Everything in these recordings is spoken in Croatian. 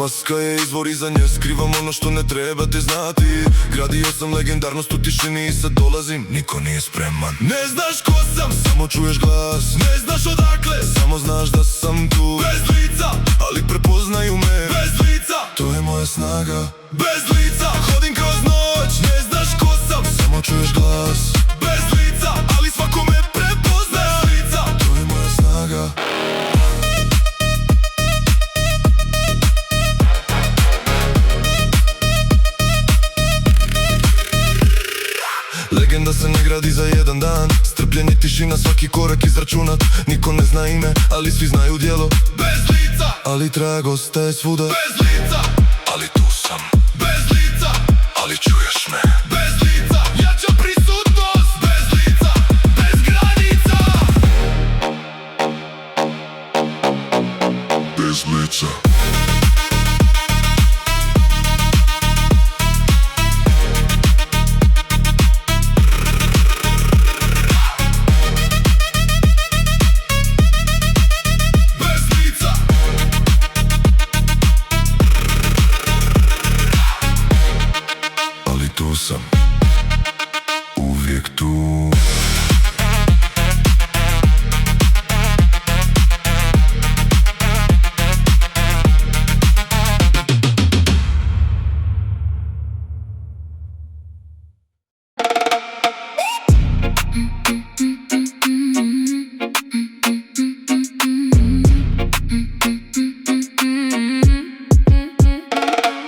Maska je izvor, iza nje skrivam ono što ne trebate znati. Gradio sam legendarnost u tišini i sad dolazim, niko nije spreman. Ne znaš ko sam, samo čuješ glas. Ne znaš odakle, samo znaš da sam tu. Bez lica, ali prepoznaju me. Bez lica, to je moja snaga. Bez lica, hodim kroz noć. Ne znaš ko sam, samo čuješ glas. Bez lica, ali svako me prepoznaje. Bez lica, to je moja snaga. Legenda se ne gradi za jedan dan. Strpljenje, tišina, svaki korak izračunat. Niko ne zna ime, ali svi znaju djelo. Bez lica, ali trag ostaje svuda. Bez lica, ali tu sam. Bez lica, ali čuješ me. Bez lica, jača prisutnost. Bez lica, bez granica. Bez lica. Uvijek tu.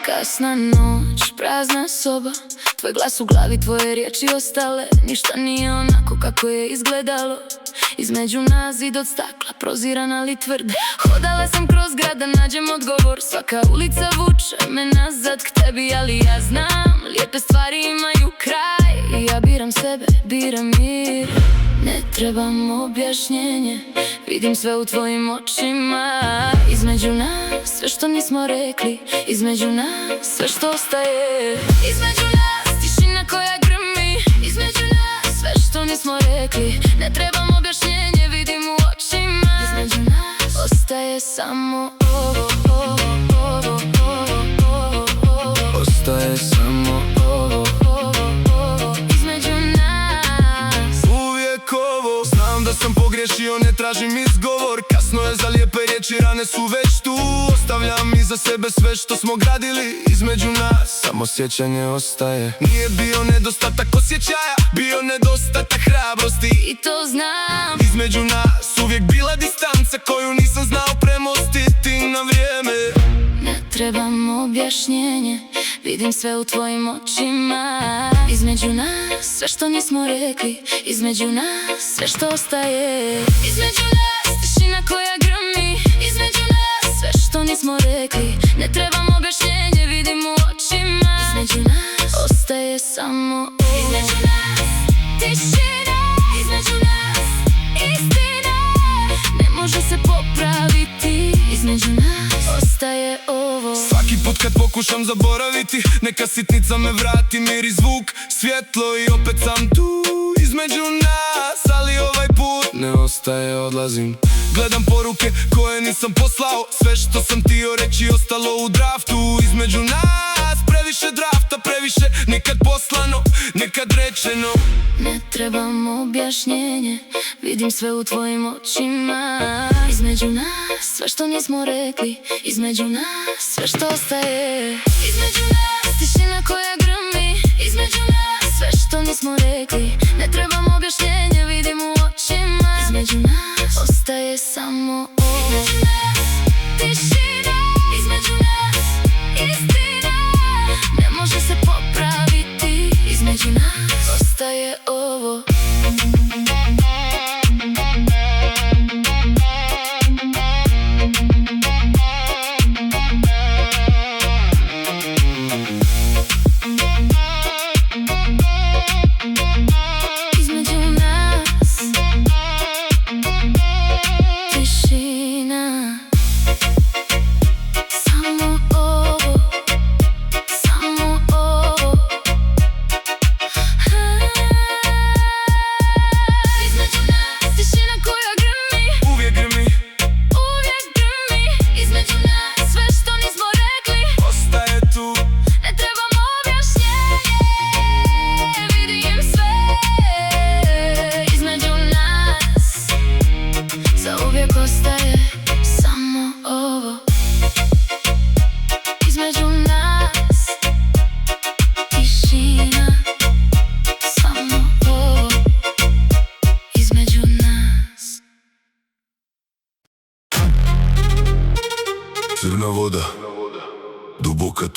Kasna noć, prazna soba, tvoj glas u glavi, tvoje riječi ostale. Ništa nije onako kako je izgledalo. Između nas zid od stakla, proziran ali tvrd. Hodala sam kroz grad da nađem odgovor. Svaka ulica vuče me nazad k tebi, ali ja znam, lijepe stvari imaju kraj. I ja biram sebe, biram mir. Ne trebam objašnjenje, vidim sve u tvojim očima. Između nas sve što nismo rekli, između nas sve što ostaje. Između nas tišina koja grmi, između nas sve što nismo rekli. Ne trebam objašnjenje, vidim u očima. Između nas ostaje samo ovo, ovo, ovo, ovo, ovo, ovo. Ostaje samo ovo, ovo, ovo. Između nas uvijek ovo. Znam da sam pogriješio, ne tražim izgovor. Kasno je za lijepe riječi, rane su već tu. Ostavljam iza sebe sve što smo gradili. Između nas samo sjećanje ostaje. Nije bio nedostatak osjećaja, bio nedostatak hrabrosti. i to znam. Između nas uvijek bila distanca koju nisam znao premostiti na vrijeme. Ne trebam objašnjenje, vidim sve u tvojim očima. Između nas sve što nismo rekli, između nas sve što ostaje. Između nas tišina koja grmi, između nas sve što nismo rekli. Ne trebam objašnjenje, vidim u očima. Između nas ostaje samo ovo. Između nas tišina, između nas istina. Ne može se popraviti, između nas ostaje ovo. Svaki put kad pokušam zaboraviti, neka sitnica me vrati, mir i zvuk, svjetlo i opet sam tu. Između nas, ali ovaj put ne ostaje, odlazim. Gledam poruke koje nisam poslao, sve što sam htio reći ostalo u draftu. Između nas previše drafta, previše nikad poslano, nekad rečeno. Ne trebam objašnjenje, vidim sve u tvojim očima. Između nas sve što nismo rekli, između nas sve što ostaje. Između nas tišina koja grmi, između nas sve što nismo rekli. Ne trebam objašnjenje, vidim u očima. Između nas ostaje samo ovo. Između nas tišina, između nas istina. Ne može se popraviti, između nas ostaje ovo.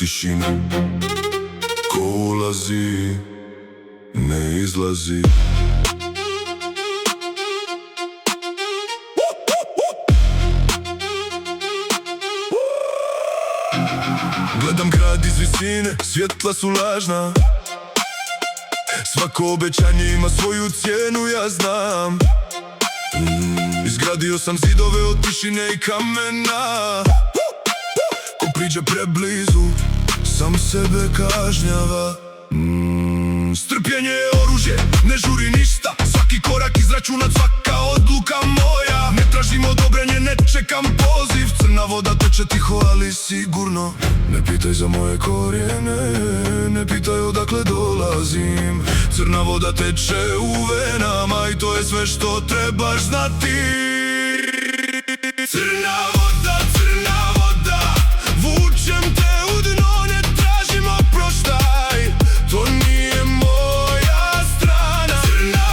tišine ko ulazi, ne izlazi. Gledam grad iz visine, svjetla su lažna. Svako obećanje ima svoju cijenu, ja znam. Izgradio sam zidove od tišine i kamena. Ko priđe preblizu, sam sebe kažnjava. Strpljenje je oružje, ne žuri ništa. Svaki korak izračunat, svaka odluka moja. Ne tražim odobrenje, ne čekam poziv. Crna voda teče tiho, ali sigurno. Ne pitaj za moje korijene, ne pitaj odakle dolazim. Crna voda teče u venama i to je sve što trebaš znati. Crna voda, vučem te u dno, ne tražim oproštaj. To nije moja strana. Crna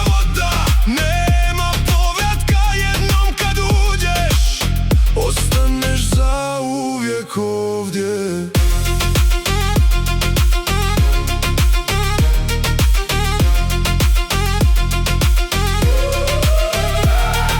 voda, nema povratka. Jednom kad uđeš, ostaneš zauvijek ovdje.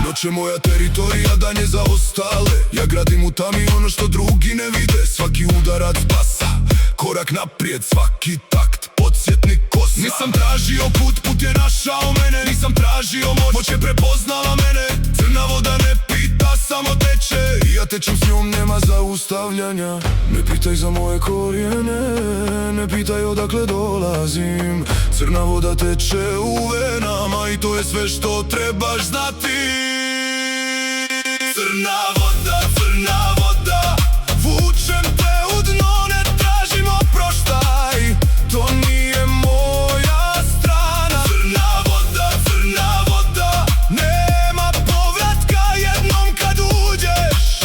Noć je moja teritorija, dan je za ostale. Ja gradim u tami ono što drugi ne vide. Svaki udarac basa, korak naprijed, svaki takt, podsjetnik kosa. Nisam tražio put je našao mene. Nisam tražio moć je prepoznala mene. Crna voda ne pita, samo teče. I ja tečem s njom, nema zaustavljanja. Ne pitaj za moje korijene, ne pitaj odakle dolazim. Crna voda teče u venama i to je sve što trebaš znati. Crna voda, vučem te u dno, ne tražim oproštaj. To nije moja strana. Crna voda, nema povratka. Jednom kad uđeš,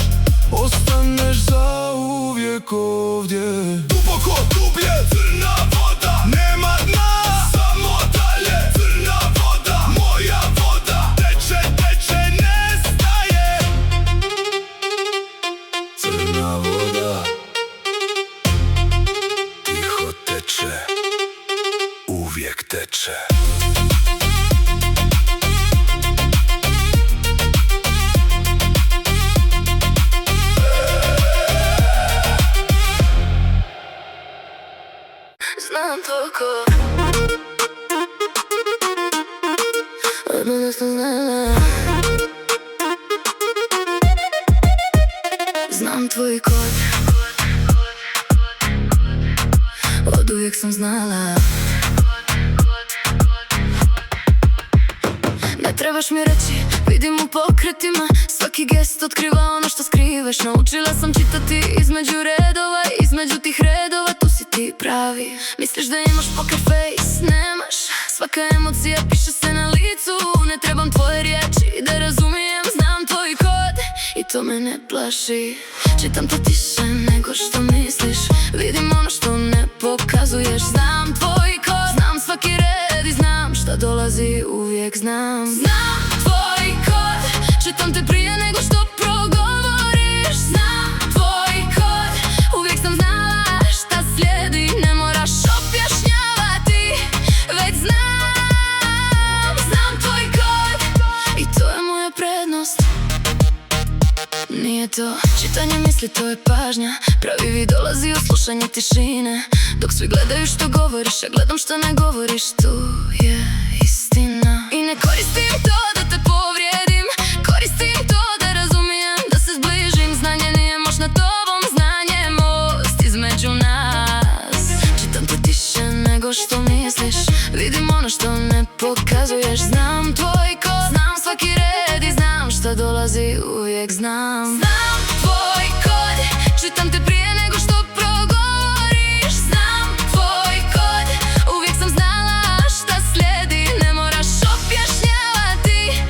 ostaneš zauvijek ovdje. Duboko, dublje, crna voda, nema dna, samo dalje. Crna voda, moja voda, teče, nestaje. Crna voda, tiho teče, uvijek teče. Znam tvoj kod, odmah da sam znala. Znam tvoj kod, oduvijek sam znala. Ne trebaš mi reći, vidim u pokretima. Svaki gest otkriva ono što skriveš. Naučila sam čitati između redova, između tih redova tu si ti pravi. Misliš da imaš poker face, nemaš. Svaka emocija piše se na licu. Ne trebam tvoje riječi da razumijem. Znam tvoj kod i to me ne plaši. Čitam to tiše nego što misliš. Vidim ono što ne pokazuješ. Znam tvoj kod, znam svaki red i znam šta dolazi, uvijek znam. Znam tvoj kod, čitam te prije nego što progovoriš. Znam tvoj kod, uvijek sam znala šta slijedi. Ne moraš objašnjavati, već znam. Znam tvoj kod i to je moja prednost. Nije to čitanje misli, to je pažnja. Pravi vid dolazi od slušanja tišine. Dok svi gledaju što govoriš, ja gledam što ne govoriš. Tu je istina. I ne koristim to da te povrijedim, koristim to da razumijem, da se zbližim. Znanje nije moć nad tobom, znanje je most između nas. Čitam te tiše nego što misliš. Vidim ono što ne pokazuješ. Znam tvoj kod, znam svaki red i znam šta dolazi, uvijek znam. Znam tvoj kod, čitam te prije nego što progovoriš. Znam tvoj kod, uvijek sam znala šta slijedi. Ne moraš objašnjavati,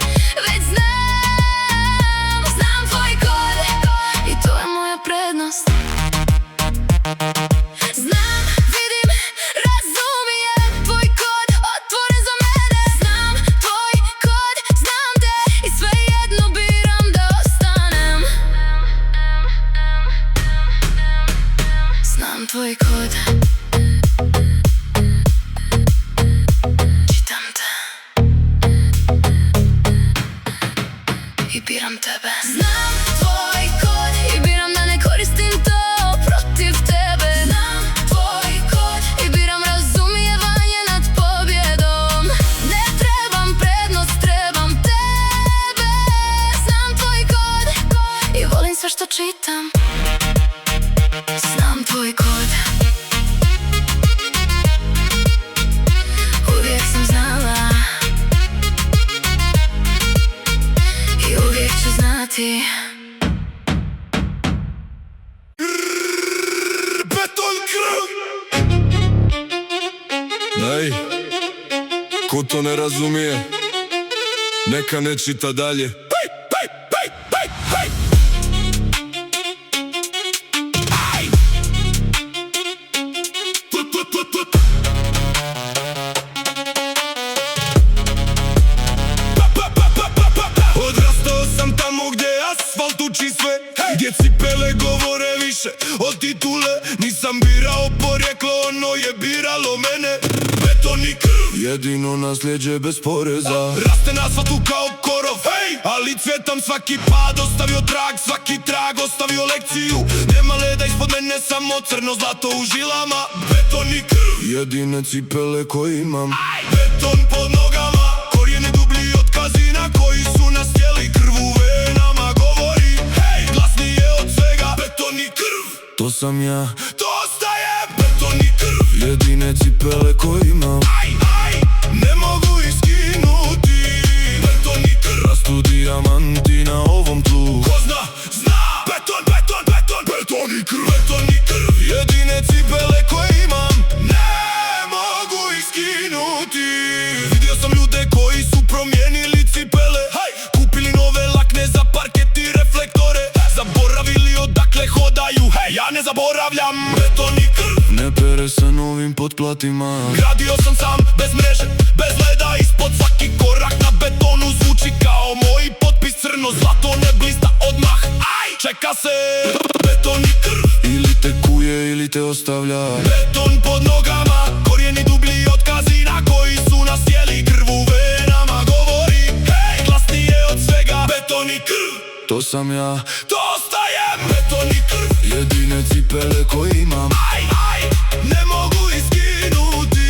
Znam tvoj kod, čitam te i biram tebe. Znam tvoj kod i biram da ne koristim to protiv tebe. Znam tvoj kod i biram razumijevanje nad pobjedom. Ne trebam prednost, trebam tebe. Znam tvoj kod i volim sve što čitam. Znam tvoj kod, uvijek sam znala i uvijek ću znati. Beton krv. Ej, ko to ne razumije, neka ne čita dalje. Odrastao sam tamo gdje asfalt uči sve, gdje cipele govore više od titule. Nisam birao porijeklo, ono je biralo mene. Beton i krv, jedino nasljeđe bez poreza. Raste na asfaltu kao korov, ali cvjetam svaki pad. Ostavio trag, svaki trag ostavio lekciju. Nema leda ispod mene, samo crno zlato u žilama. Beton i krv, jedine cipele koje imam. Beton pod nogama, korijene dublji od kazina koji su nas htjeli. Krv u venama govori, glasnije od svega. Beton i krv, to sam ja, to ostajem. Beton i krv, jedine cipele koje imam. Ne mogu ih skinuti. Beton i krv, rastu dijamanti na ovom tlu. Ko zna, zna. Beton, beton, beton, beton i krv. Beton i krv, jedine cipele koje imam. Ne mogu ih skinuti. Vidio sam ljude koji su promijenili cipele, kupili nove lakne za parket i reflektore. Zaboravili odakle hodaju, ja ne zaboravljam. Beton i krv, ne pere se novim potplatima. Gradio sam sam, bez mreže, bez leda. Ispod svaki korak na betonu zvuči kao moj potpis. Crno zlato ne blista odmah, čeka se. Beton i krv, ili te kuje ili te ostavlja. Beton pod nogama, korijeni dublji od kazina koji su nas htjeli. Krv u venama govori, glasnije od svega. Beton i krv, to sam ja, to ostajem. Beton i krv, jedine cipele koje imam. Ne mogu ih skinuti.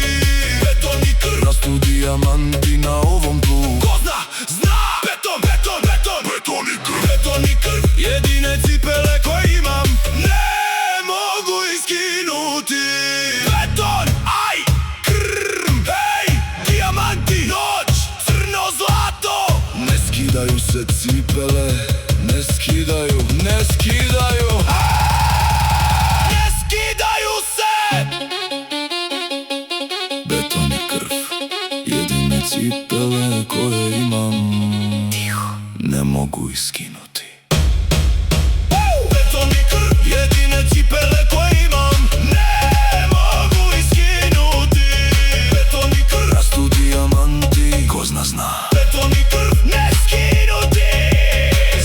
Beton i krv, rastu dijamanti na ovom tlu. Ko zna, zna. Beton, beton, beton, beton i krv. Beton i krv, jedine cipele koje imam. Ne mogu ih skinuti. Beton, krv, dijamanti, noć, crno zlato. Ne skidaju se cipele, ne skidaju, ne skidaju. Ne skidaju se. Beton i krv, jedine cipele koje imam. Ne mogu ih skinuti. Beton i krv, jedine cipele koje imam. Ne mogu ih skinuti. Beton i krv, rastu dijamanti, ko zna zna. Beton i krv, ne skinuti.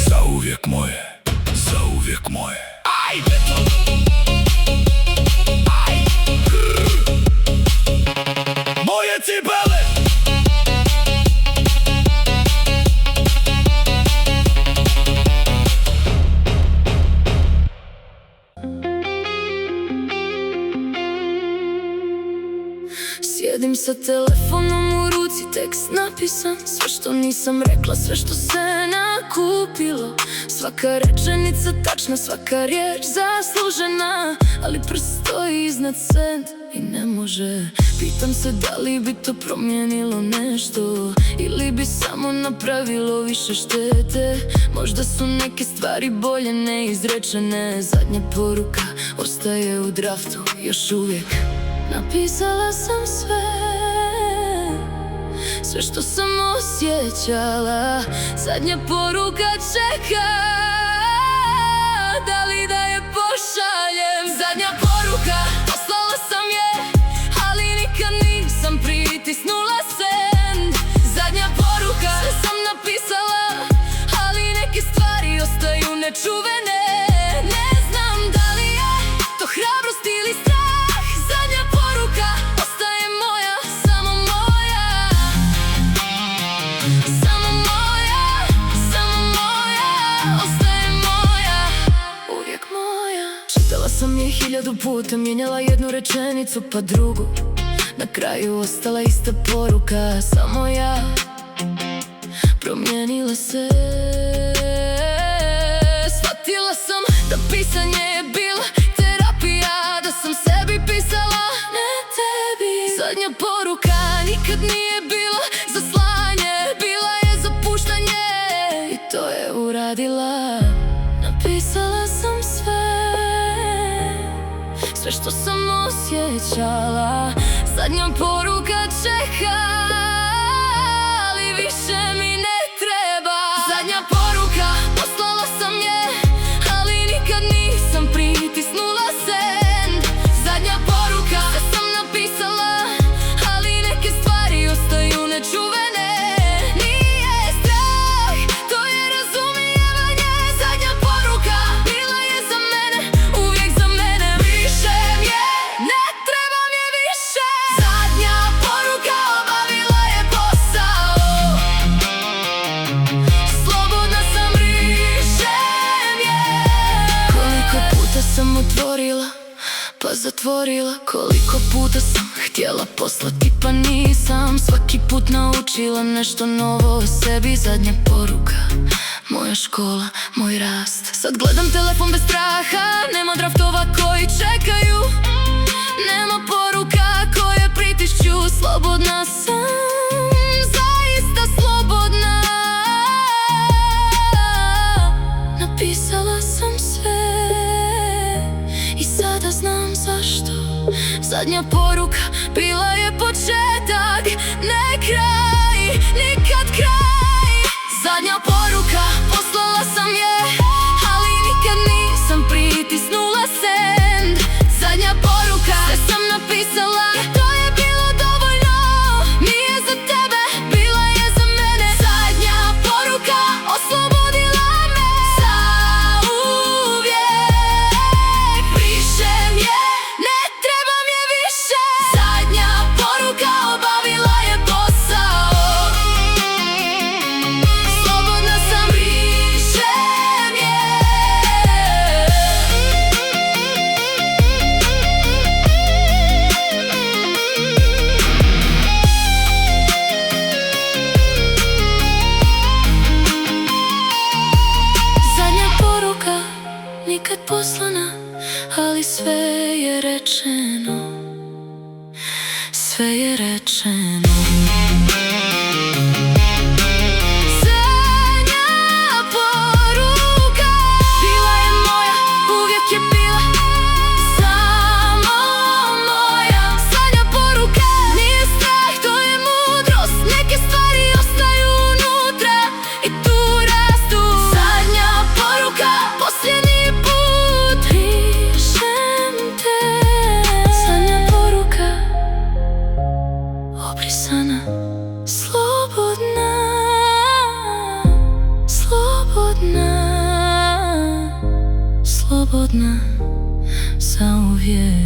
Zauvijek moje, zauvijek moje. Beton, krv, moje cipele. Sjedim sa telefonom u ruci, tekst napisan. Sve što nisam rekla, sve što se nakupilo. Svaka rečenica tačna, svaka riječ zaslužena. Ali prst stoji iznad send i ne može. Pitam se da li bi to promijenilo nešto, ili bi samo napravilo više štete. Možda su neke stvari bolje neizrečene. Zadnja poruka ostaje u draftu još uvijek. Napisala sam sve što sam osjećala. Zadnja poruka čeka, da li da je pošaljem. Zadnja poruka, poslala sam je, ali nikad nisam pritisnula send. Zadnja poruka, sve sam napisala, ali neke stvari ostaju nečuvene. Ne znam da li je to hrabrost ili sam je 1000 puta mijenjala jednu rečenicu pa drugu. Na kraju ostala ista poruka, samo ja promijenila se. Shvatila sam da pisanje je bila terapija, da sam sebi pisala, ne tebi. Zadnja poruka nikad nije bila za slanje, bila je za puštanje i to je uradila. Napisala sam sve što sam osjećala. Zadnja poruka čeka, ali više mi ne treba. Zadnja poruka, poslala sam je, ali nikad nisam pritisnula send. Zadnja poruka, sve sam napisala, ali neke stvari ostaju nečuvene. Nije strah, to je razumijevanje. Zadnja poruka, bila je za mene, uvijek za mene. Više mi je, ne treba mi je više. Zadnja poruka obavila je posao. Slobodna sam, brišem je. Koliko puta sam otvorila pa zatvorila, koliko puta sam htjela poslati pa nisam. Svaki put naučila nešto novo o sebi. Zadnja poruka, moja škola, moj rast. Sad gledam telefon bez straha, nema draftova koji čekaju, nema poruka koje pritišću. Slobodna sam, zaista slobodna. Napisala sam sve i sada znam zašto. Zadnja poruka bila je početak, ne kraj, nikad kraj. Zadnja poruka, poslala sam je, ali nikad nisam pritisnula send. Zadnja poruka, sve sam napisala i to je bilo dovoljno. Nije za tebe, bila je za mene. Zadnja poruka, oslobodila me zauvijek. Brišem je, ne treba mi je više. Zadnja poruka obavila je posao. Slobodna sam, brišem je. Zadnja poruka, nikad poslana, ali sve je rečeno. Sve je rečeno. Zadnja poruka bila je moja, uvijek je bila samo moja. Zadnja poruka nije strah, to je mudrost. Neke stvari ostaju unutra i tu rastu. Zadnja poruka, posljednji put pišem te. Zadnja poruka, obrisana, slobodna, slobodna, slobodna zauvijek.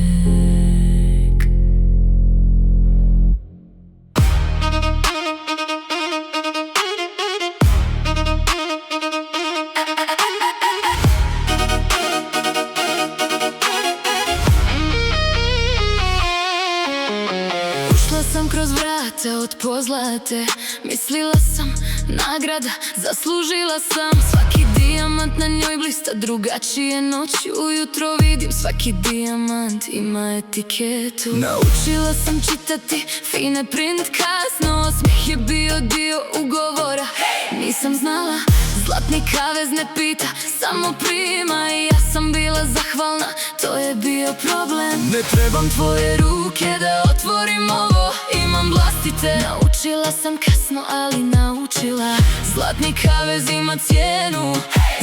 Ušla sam kroz vrata od pozlate, mislila sam nagrada, zaslužila sam. Svaki dijamant na njoj blista drugačije noći. Ujutro vidim svaki dijamant ima etiketu. Naučila sam čitati fine print kasno, osmijeh je bio dio ugovora. Nisam znala, zlatni kavez ne pita, samo prima. I ja sam bila zahvalna, to je bio problem. Ne trebam tvoje ruke da otvorim ovo, imam vlastite. Naučila sam kasno, ali naučila. Zlatni kavez ima cijenu,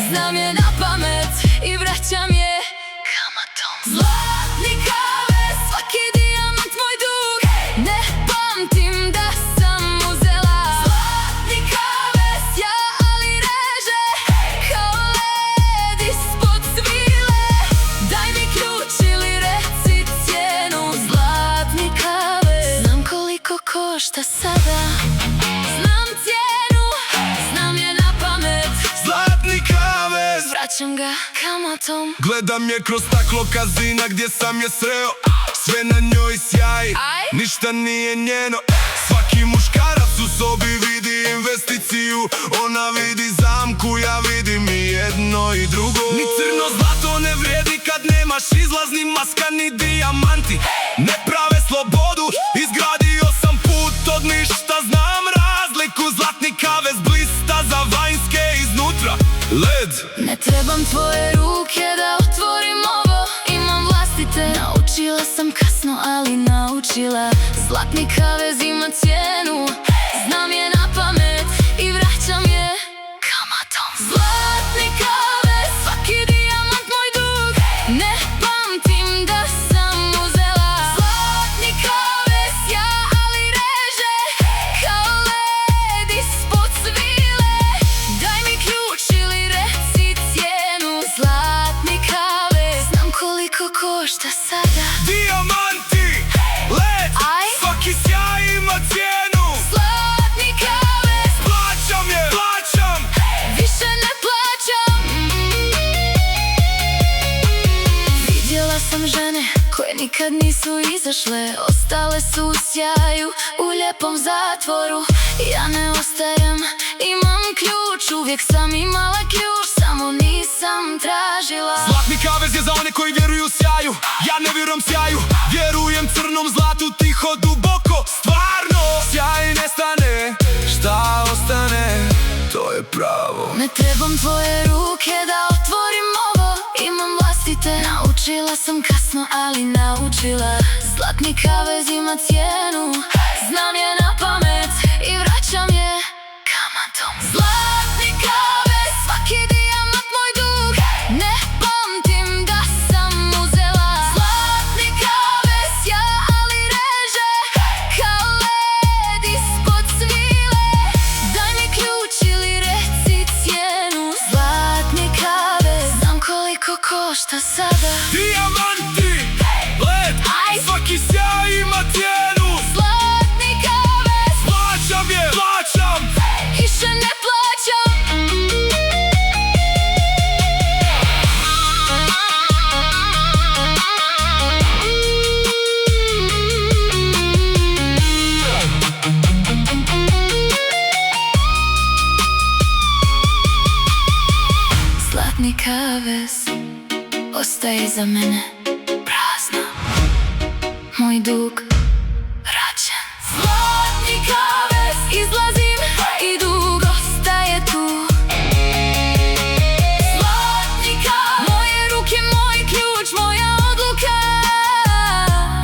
znam je na pamet i vraćam je kamatom. Zlatni kavez, svaki dijamant moj dug. Ne pamtim da sam uzela. Zlatni kavez, ja ali reže kao led ispod svile. Daj mi ključ ili reci cijenu. Zlatni kavez, znam koliko košta sada. Znam cijenu, znam je na pamet. Zlatni kavez, vraćam ga kamatom. Gledam je kroz staklo kazina gdje sam je sreo. Sve na njoj sjaji, ništa nije njeno. Svaki muškarac u sobi vidi investiciju. Ona vidi zamku, ja vidim i jedno i drugo. Ni crno zlato ne vrijedi kad nemaš izlazni maskani dijamanti. Ne prave slobodu, izgradio sam put od ništa. Znam razliku, zlatni kavez blista za vanjske iznutra led. Ne trebam tvoje ruke da otvorim ovo, imam vlastite. Naučila sam kasno, ali naučila. Zlatni kavez ima cijenu, znam je na pamet i vraćam je kamatom. Zlatni kavez, svaki dijamant moj dug. Ne pamtim da sam uzela. Zlatni kavez, ja ali reže kao led ispod svile. Daj mi ključ ili reci cijenu. Zlatni kavez, znam koliko košta sada. Dijamanti, led, svaki sjaj ima cijenu. Zlatni kavez, Plaćam je, plaćam. više ne plaćam. Vidjela sam žene koje nikad nisu izašle. Ostale su u sjaju, u lijepom zatvoru. Ja ne ostajem, imam ključ. Uvijek sam imala ključ, samo nisam tražila. Zlatni kavez je za one koji vjeruju u sjaju. Ja ne vjerujem sjaju, vjerujem crnom zlatu. Tiho, duboko, stvarno. Sjaj nestane, šta ostane, to je pravo. Ne trebam tvoje ruke da otvorim ovo, imam vlastite. Naučila sam kasno, ali naučila. Zlatni kavez ima cijenu, znam je na pamet i vraćam je kamatom. Zlatni kavez, svaki dijamant moj dug. Ne pamtim da sam uzela. Zlatni kavez, ja ali reže kao led ispod svile. Daj mi ključ ili reci cijenu. Zlatni kavez, znam koliko košta sada. Dijamanti, led, svaki sjaj ima cijenu. Zlatni kavez, Plaćam je, plaćam. više ne plaćam. Zlatni kavez ostaje za mene prazna, moj dug vraćan. Zlatni kavez, izlazim i dug ostaje tu. Zlatni kavez, moje ruke, moj ključ, moja odluka.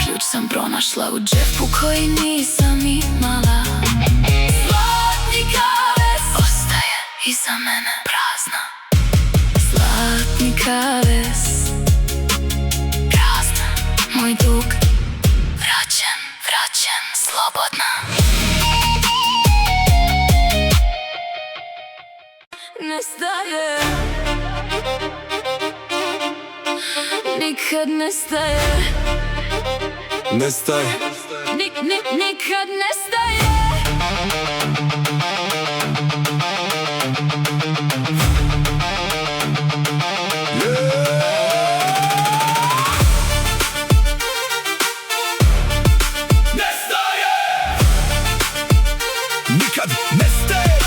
Ključ sam pronašla u džepu koji nisam imala. Zlatni kavez ostaje iza mene prazna. Zlatni kavez, prazna, moj dug vraćan, vraćan, slobodna. Nestaje, nikad nestaje. Nestaje. Nikad nestaje. Nikad nestaje.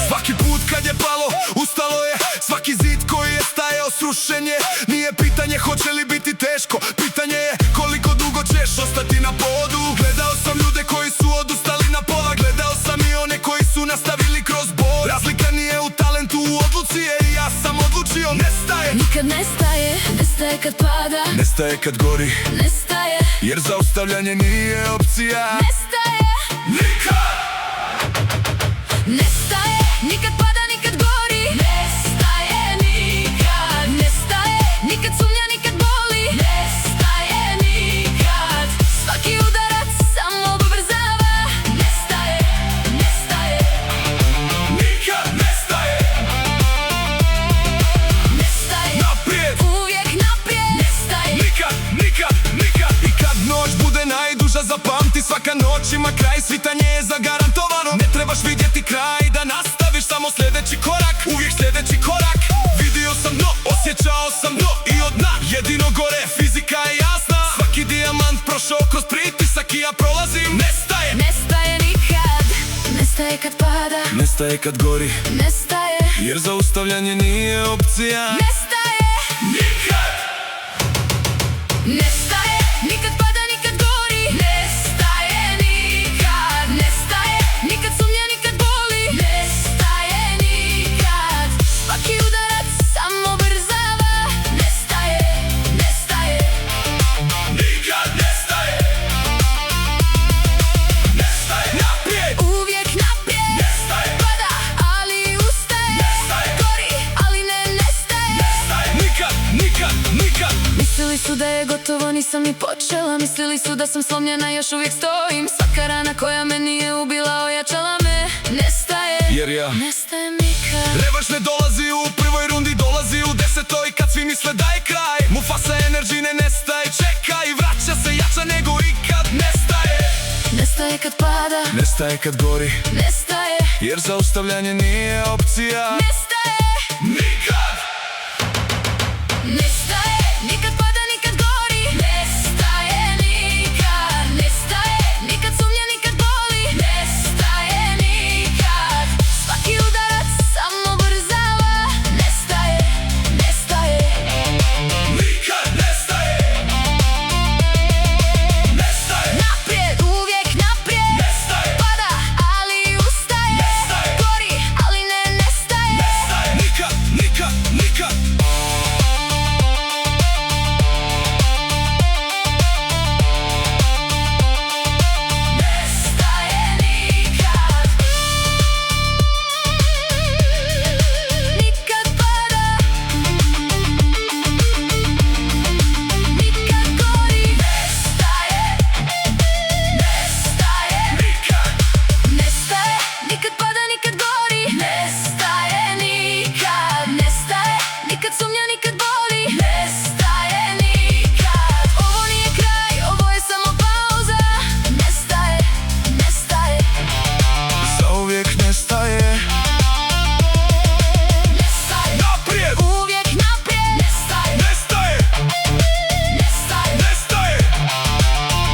Svaki put kad je palo, ustalo je. Svaki zid koji je stajao, srušen je. Nije pitanje hoće li biti teško, pitanje je koliko dugo ćeš ostati na podu. Gledao sam ljude koji su odustali na pola. Gledao sam i one koji su nastavili kroz bol. Razlika nije u talentu, u odluci je. I ja sam odlučio, nestaje. Nikad nestaje, nestaje kad pada. Nestaje kad gori, Nestaje, jer zaustavljanje nije opcija. nestaje. Nikad. Nestaje, nikad pada, nikad gori. Nestaje, nikad. Nestaje, nikad sumnja, nikad boli. Nestaje, nikad. Svaki udarac samo ubrzava. Nestaje, nestaje. Nikad nestaje. Nestaje, Naprijed. uvijek naprijed. Nestaje, Nikad, nikad, nikad. I kad noć bude najduža, zapamti, svaka noć ima kraj, svitanje je zagarantovano. Ne trebaš vidjeti kraj da nastaviš, samo sljedeći korak, uvijek sljedeći korak. fizika je jasna. Svaki dijamant prošao kroz pritisak i ja prolazim. Nestaje, Nestaje nikad, nestaje kad pada, nestaje kad gori, nestaje, jer zaustavljanje nije opcija. nestaje, Nikad! nestaje, nikad pada, nikad gori, nestaje nikad, nestaje, nikad sumnja, nikad boli, nestaje nikad, svaki udarac samo brzava, nestaje, nestaje, Nikad nestaje! Nestaje! Naprijed! uvijek naprijed, Nestaje! pada, ali ustaje, Nestaje! gori, ali ne nestaje. Nikad, nikad, nikad! Mislili su da je gotovo, nisam ni počela. Mislili su da sam slomljena, još uvijek stojim. Svaka rana koja me nije ubila ojačala me. Nestaje, Jer ja nestajem nikad. Revanš ne dolazi u prvoj rundi, dolazi u 10. kad svi misle da je kraj. Mufasa Energy ne nestaje, čeka i vraća se jača nego ikad. Nestaje! Nestaje kad pada, Nestaje kad gori, nestaje, jer zaustavljanje nije opcija. nestaje, Nikad! nestaje, nikad pada, nikad gori, nestaje nikad, nestaje, nikad sumnja, nikad boli, nestaje nikad, svaki udarac samo brzava, nestaje, nestaje, Nikad nestaje! Nestaje! naprijed, uvijek naprijed, Nestaje! pada, ali ustaje, Nestaje! gori, ali ne nestaje, Nestaje! Nikad, nikad, nikad! nestaje nikad, nikad pada, nikad gori, nestaje, nestaje, Nikad! nestaje, nikad pada, nikad gori, nestaje nikad, nestaje, nikad sumnja, nikad boli, nestaje nikad, ovo nije kraj, ovo je samo pauza, nestaje, nestaje, Zauvijek nestaje! nestaje, Naprijed! uvijek naprijed, nestaje, Nestaje! nestaje, Nestaje!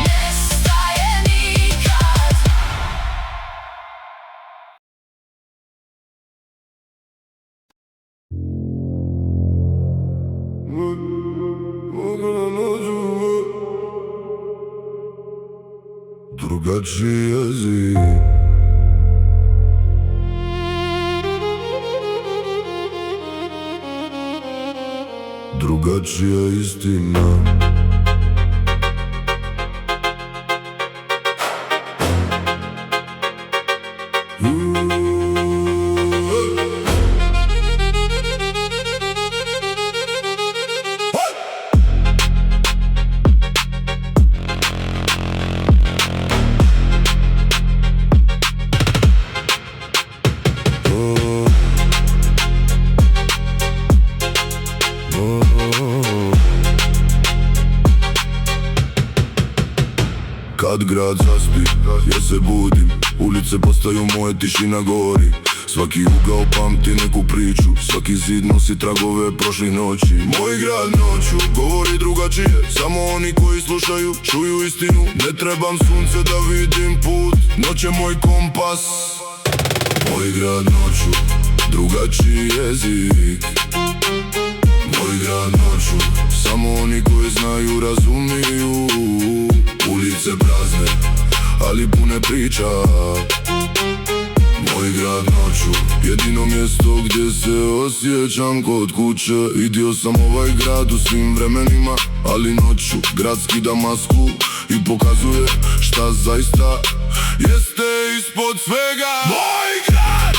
nestaje nikad. Drugačiji jezik. Drugačija istina. Kad grad zaspi, ja se budim. Ulice postaju moje, tišina gori. Svaki ugao pamti neku priču. Svaki zid nosi tragove prošlih noći. Moj grad noću govori drugačije. Samo oni koji slušaju čuju istinu. Ne trebam sunce da vidim put. Noć je moj kompas. Moj grad noću, drugačiji jezik. Moj grad noću, samo oni koji znaju razumiju. Ulice prazne, ali pune priča. Moj grad noću, jedino mjesto gdje se osjećam kod kuće. Vidio sam ovaj grad u svim vremenima, ali noću grad skida masku i pokazuje šta zaista jeste ispod svega. Moj grad,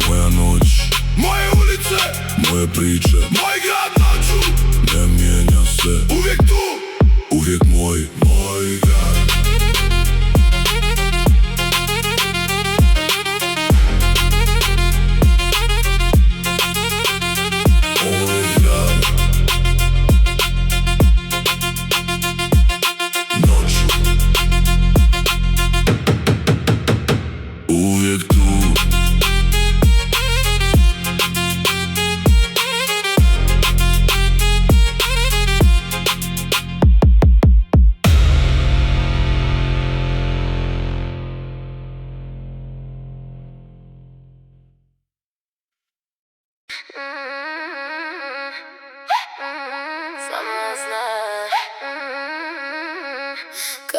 moja noć, moje ulice, moje priče. Moj grad noću, ne mijenja se. Uvijek tu, uvijek moj grad. Uvijek tu.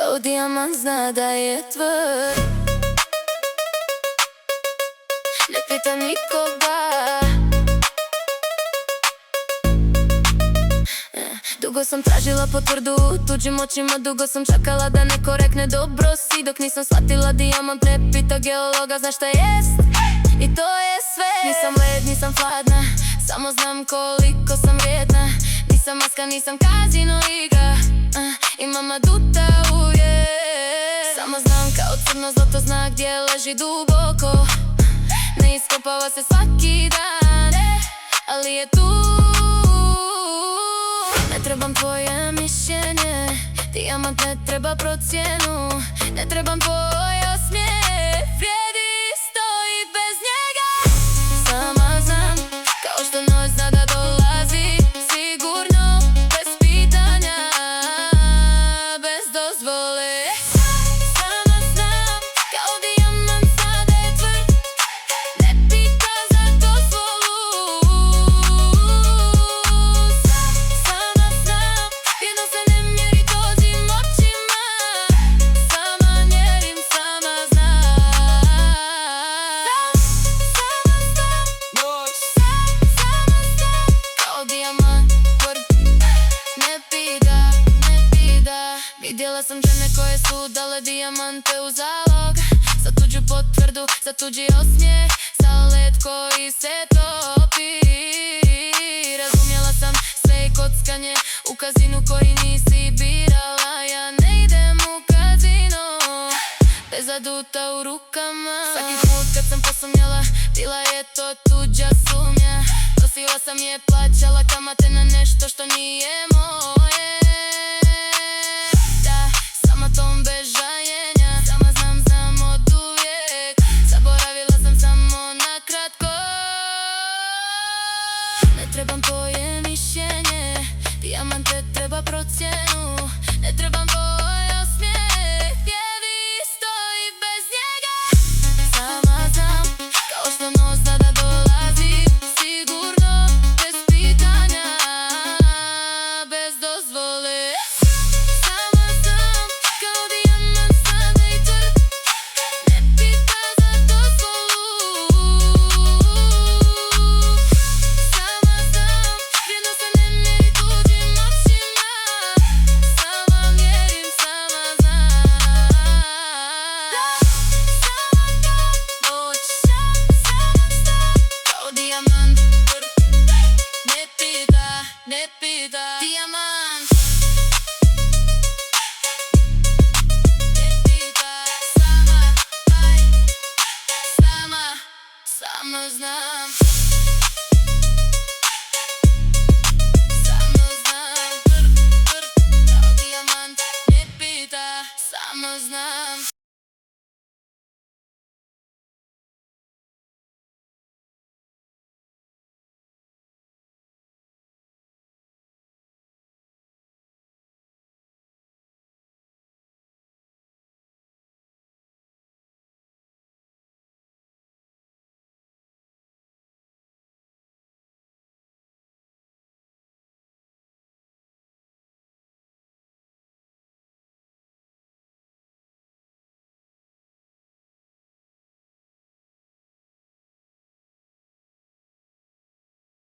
kao dijamant zna da je tvrd. Ne pitam nikoga. Dugo sam tražila potvrdu u tuđim očima, dugo sam čekala da neko rekne dobro si, dok nisam shvatila dijamant ne pita geologa, znaš šta jest? I to je sve. Nisam led, nisam hladna, samo znam koliko sam vrijedna. Nisam maska, nisam kazino igra, imam aduta uvijek. Samo znam kao crno zlato zna gdje leži duboko. Ne iskopava se svaki dan, ali je tu. Ne trebam tvoje mišljenje, dijamant ne treba procjenu. Ne trebam tvoj osmijeh, vrijedi stoji bez njega. Sama znam, kao što noć zna da dolazi sigurno, bez pitanja, bez dozvole. Sama znam, kao dijamant zna da je tvrd, ne pita za dozvolu. Sama znam, jedno se ne mjeri tuđim očima. Sama mjerim, sama znam. Sama znam, kao dijamant tvrd, ne pita, ne pita. Vidjela sam žene koje su dale dijamante u zalog, za tuđu potvrdu, za tuđi osmijeh, za led koji se topi. Razumjela sam sve i kockanje u kazinu koji nisi birala. Ja ne idem u kazino bez aduta u rukama. Svaki put kad sam posumnjala, bila je to tuđa sumnja. Nosila sam je, plaćala kamate na nešto što nije moje.